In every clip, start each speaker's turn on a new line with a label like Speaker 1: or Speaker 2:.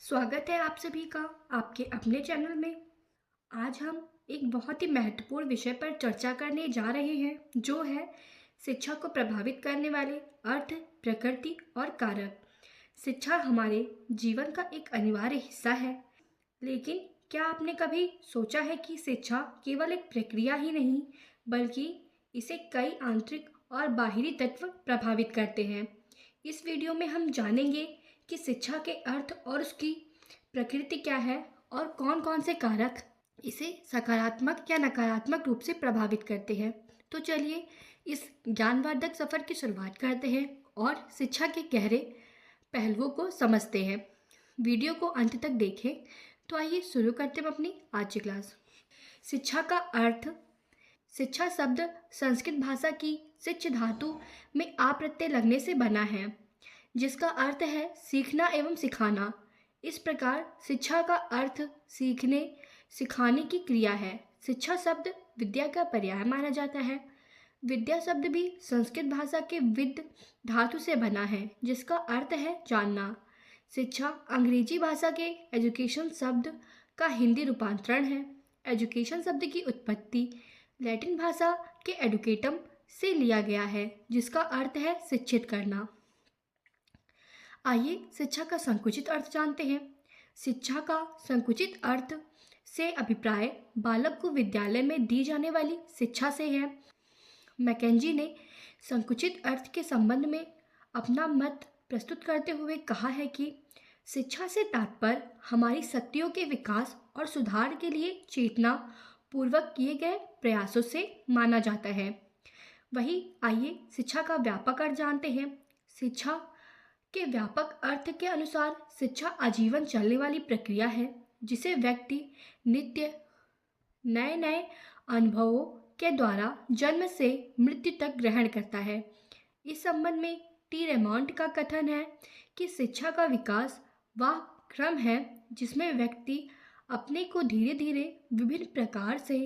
Speaker 1: स्वागत है आप सभी का आपके अपने चैनल में। आज हम एक बहुत ही महत्वपूर्ण विषय पर चर्चा करने जा रहे हैं, जो है शिक्षा को प्रभावित करने वाले अर्थ, प्रकृति और कारक। शिक्षा हमारे जीवन का एक अनिवार्य हिस्सा है, लेकिन क्या आपने कभी सोचा है कि शिक्षा केवल एक प्रक्रिया ही नहीं, बल्कि इसे कई आंतरिक और बाहरी तत्व प्रभावित करते हैं। इस वीडियो में हम जानेंगे कि शिक्षा के अर्थ और उसकी प्रकृति क्या है और कौन कौन से कारक इसे सकारात्मक या नकारात्मक रूप से प्रभावित करते हैं। तो चलिए इस ज्ञानवर्धक सफ़र की शुरुआत करते हैं और शिक्षा के गहरे पहलुओं को समझते हैं। वीडियो को अंत तक देखें। तो आइए शुरू करते हैं अपनी आज की क्लास। शिक्षा का अर्थ। शिक्षा शब्द संस्कृत भाषा की शिक्ष धातु में आ प्रत्यय लगने से बना है, जिसका अर्थ है सीखना एवं सिखाना। इस प्रकार शिक्षा का अर्थ सीखने सिखाने की क्रिया है। शिक्षा शब्द विद्या का पर्याय माना जाता है। विद्या शब्द भी संस्कृत भाषा के विद धातु से बना है, जिसका अर्थ है जानना। शिक्षा अंग्रेजी भाषा के एजुकेशन शब्द का हिंदी रूपांतरण है। एजुकेशन शब्द की उत्पत्ति लैटिन भाषा के एडुकेटम से लिया गया है, जिसका अर्थ है शिक्षित करना। आइए शिक्षा का संकुचित अर्थ जानते हैं। शिक्षा का संकुचित अर्थ से अभिप्राय बालक को विद्यालय में दी जाने वाली शिक्षा से है। मैकेंजी ने संकुचित अर्थ के संबंध में अपना मत प्रस्तुत करते हुए कहा है कि शिक्षा से तात्पर्य हमारी शक्तियों के विकास और सुधार के लिए चेतना पूर्वक किए गए प्रयासों से माना जाता है। वही आइए शिक्षा का व्यापक अर्थ जानते हैं। शिक्षा के व्यापक अर्थ के अनुसार शिक्षा आजीवन चलने वाली प्रक्रिया है, जिसे व्यक्ति नित्य नए नए अनुभवों के द्वारा जन्म से मृत्यु तक ग्रहण करता है। इस संबंध में टी रेमॉन्ड का कथन है कि शिक्षा का विकास वह क्रम है जिसमें व्यक्ति अपने को धीरे धीरे विभिन्न प्रकार से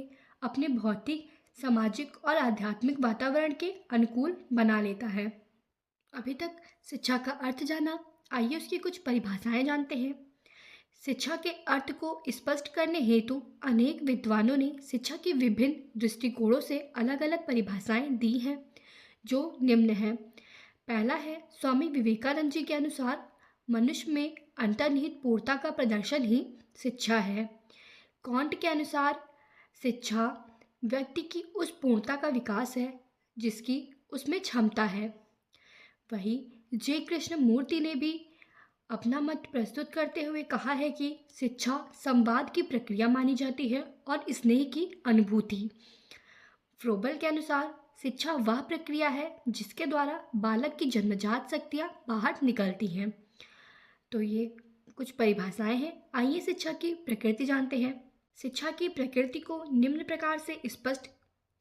Speaker 1: अपने भौतिक, सामाजिक और आध्यात्मिक वातावरण के अनुकूल बना लेता है। अभी तक शिक्षा का अर्थ जाना, आइए उसकी कुछ परिभाषाएं जानते हैं। शिक्षा के अर्थ को स्पष्ट करने हेतु अनेक विद्वानों ने शिक्षा की विभिन्न दृष्टिकोणों से अलग अलग परिभाषाएं दी हैं, जो निम्न है। पहला है स्वामी विवेकानंद जी के अनुसार मनुष्य में अंतर्निहित पूर्णता का प्रदर्शन ही शिक्षा है। कॉन्ट के अनुसार शिक्षा व्यक्ति की उस पूर्णता का विकास है जिसकी उसमें क्षमता है। वही जे कृष्ण मूर्ति ने भी अपना मत प्रस्तुत करते हुए कहा है कि शिक्षा संवाद की प्रक्रिया मानी जाती है और स्नेह की अनुभूति। फ्रोबल के अनुसार शिक्षा वह प्रक्रिया है जिसके द्वारा बालक की जन्मजात शक्तियाँ बाहर निकलती हैं। तो ये कुछ परिभाषाएं हैं। आइए शिक्षा की प्रकृति जानते हैं। शिक्षा की प्रकृति को निम्न प्रकार से स्पष्ट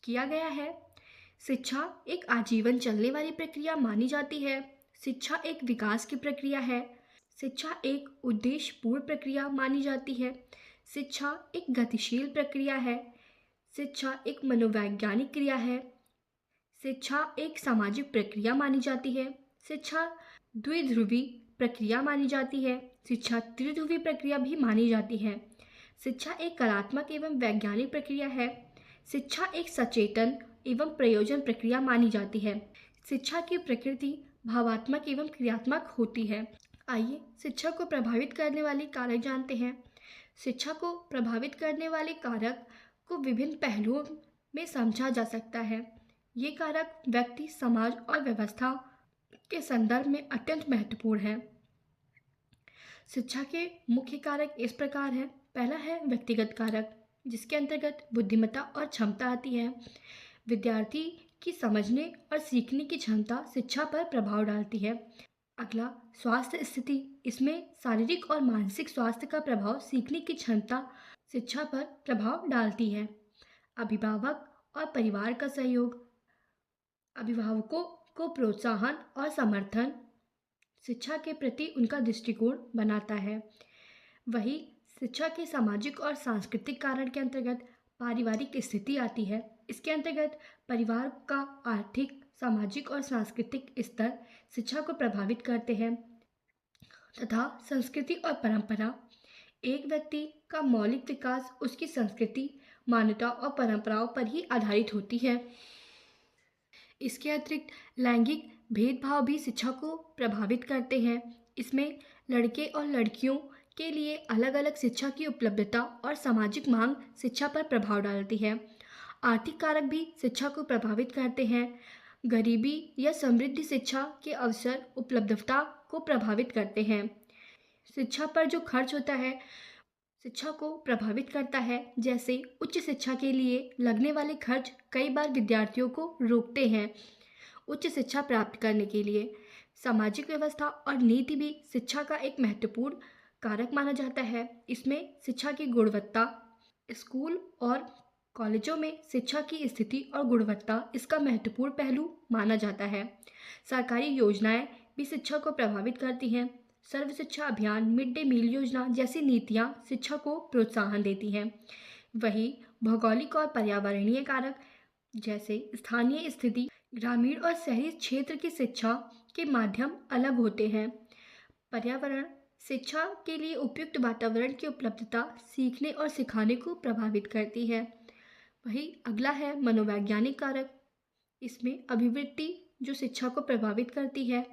Speaker 1: किया गया है। शिक्षा एक आजीवन चलने वाली प्रक्रिया मानी जाती है। शिक्षा एक विकास की प्रक्रिया है। शिक्षा एक उद्देश्यपूर्ण प्रक्रिया मानी जाती है। शिक्षा एक गतिशील प्रक्रिया है। शिक्षा एक मनोवैज्ञानिक क्रिया है। शिक्षा एक सामाजिक प्रक्रिया मानी जाती है। शिक्षा द्विध्रुवी प्रक्रिया मानी जाती है। शिक्षा त्रिध्रुवी प्रक्रिया भी मानी जाती है। शिक्षा एक कलात्मक एवं वैज्ञानिक प्रक्रिया है। शिक्षा एक सचेतन एवं प्रयोजन प्रक्रिया मानी जाती है। शिक्षा की प्रकृति भावात्मक एवं क्रियात्मक होती है। आइए शिक्षा को प्रभावित करने वाले कारक जानते हैं। शिक्षा को प्रभावित करने वाले कारक को विभिन्न पहलुओं में समझा जा सकता है। ये कारक व्यक्ति, समाज और व्यवस्था के संदर्भ में अत्यंत महत्वपूर्ण है। शिक्षा के मुख्य कारक इस प्रकार है। पहला है व्यक्तिगत कारक, जिसके अंतर्गत बुद्धिमत्ता और क्षमता आती है। विद्यार्थी की समझने और सीखने की क्षमता शिक्षा पर प्रभाव डालती है। अगला स्वास्थ्य स्थिति, इसमें शारीरिक और मानसिक स्वास्थ्य का प्रभाव सीखने की क्षमता शिक्षा पर प्रभाव डालती है। अभिभावक और परिवार का सहयोग, अभिभावकों को प्रोत्साहन और समर्थन शिक्षा के प्रति उनका दृष्टिकोण बनाता है। वही शिक्षा के सामाजिक और सांस्कृतिक कारण के अंतर्गत पारिवारिक स्थिति आती है। इसके अंतर्गत परिवार का आर्थिक, सामाजिक और सांस्कृतिक स्तर शिक्षा को प्रभावित करते हैं। तथा संस्कृति और परंपरा। एक व्यक्ति का मौलिक विकास उसकी संस्कृति, मान्यता और परंपराओं पर ही आधारित होती है। इसके अतिरिक्त लैंगिक भेदभाव भी शिक्षा को प्रभावित करते हैं। इसमें लड़के और लड़कियों के लिए अलग अलग शिक्षा की उपलब्धता और सामाजिक मांग शिक्षा पर प्रभाव डालती है। आर्थिक कारक भी शिक्षा को प्रभावित करते हैं। गरीबी या समृद्धि शिक्षा के अवसर उपलब्धता को प्रभावित करते हैं। शिक्षा पर जो खर्च होता है शिक्षा को प्रभावित करता है। जैसे उच्च शिक्षा के लिए लगने वाले खर्च कई बार विद्यार्थियों को रोकते हैं उच्च शिक्षा प्राप्त करने के लिए। सामाजिक व्यवस्था और नीति भी शिक्षा का एक महत्वपूर्ण कारक माना जाता है। इसमें शिक्षा की गुणवत्ता, स्कूल और कॉलेजों में शिक्षा की स्थिति और गुणवत्ता इसका महत्वपूर्ण पहलू माना जाता है। सरकारी योजनाएं भी शिक्षा को प्रभावित करती हैं। सर्व शिक्षा अभियान, मिड डे मील योजना जैसी नीतियां शिक्षा को प्रोत्साहन देती हैं। वही भौगोलिक और पर्यावरणीय कारक जैसे स्थानीय स्थिति, ग्रामीण और शहरी क्षेत्र की शिक्षा के माध्यम अलग होते हैं। पर्यावरण शिक्षा के लिए उपयुक्त वातावरण की उपलब्धता सीखने और सिखाने को प्रभावित करती है। वही अगला है मनोवैज्ञानिक कारक। इसमें अभिवृत्ति जो शिक्षा को प्रभावित करती है।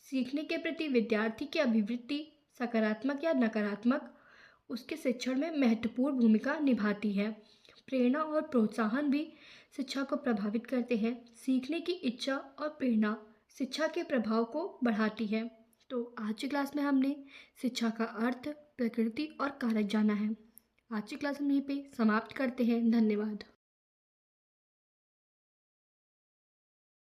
Speaker 1: सीखने के प्रति विद्यार्थी की अभिवृत्ति सकारात्मक या नकारात्मक उसके शिक्षण में महत्वपूर्ण भूमिका निभाती है। प्रेरणा और प्रोत्साहन भी शिक्षा को प्रभावित करते हैं। सीखने की इच्छा और प्रेरणा शिक्षा के प्रभाव को बढ़ाती है। तो आज की क्लास में हमने शिक्षा का अर्थ, प्रकृति और कारक जाना है। आज की क्लास हम यहीं पे समाप्त करते हैं। धन्यवाद।